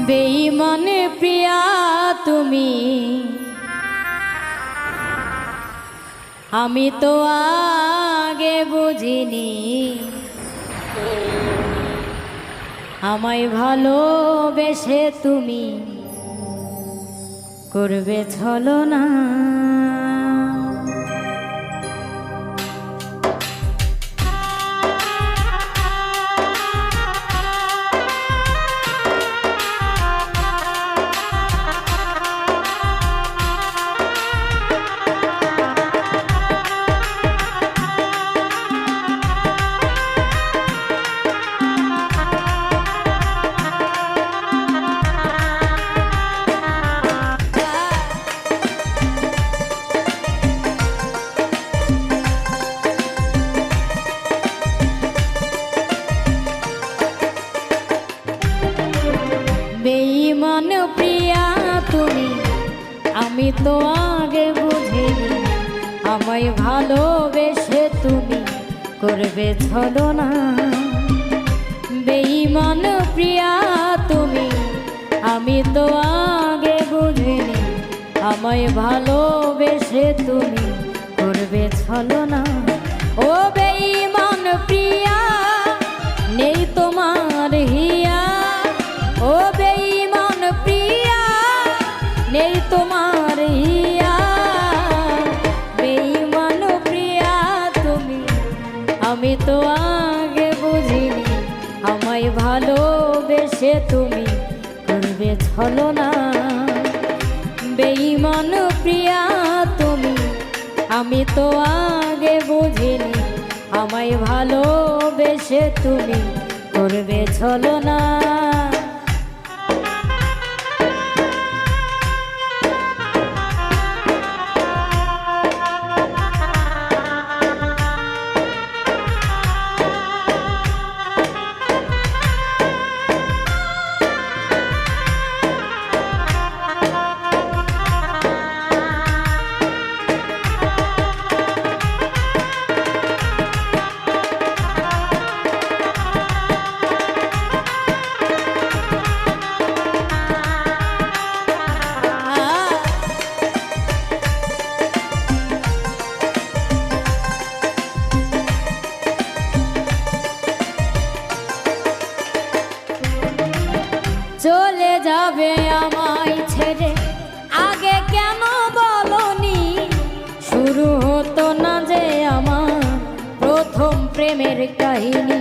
বেঈমানে প্রিয়া তুমি, আমি তো আগে বুঝিনি আমায় ভালোবেসে তুমি করবে ছলনা। বেঈমান প্রিয়া তুমি, আমি তো আগে বুঝিনি আমায় ভালোবেসে তুমি করবে ছলনা। বেঈমান প্রিয়া তুমি, আমি তো আগে বুঝিনি আমায় ভালোবেসে তুমি করবে ছলনা। ও বেঈমান প্রিয়া নেই তোমার হিয়া, ও বেঈমান প্রিয়া নেই তোমার হিয়া। বেঈমান প্রিয়া তুমি, আমি তো আগে বুঝিনি আমায় ভালোবেসে তুমি করবে ছলনা। বেঈমান প্রিয়া তুমি, আমি তো আগে বুঝিনি আমায় ভালোবেসে তুমি করবে ছলনা। চলে যাবে আমায় ছেড়ে আগে কেন বলনি, শুরু হতো না যে আমার প্রথম প্রেমের কাহিনী।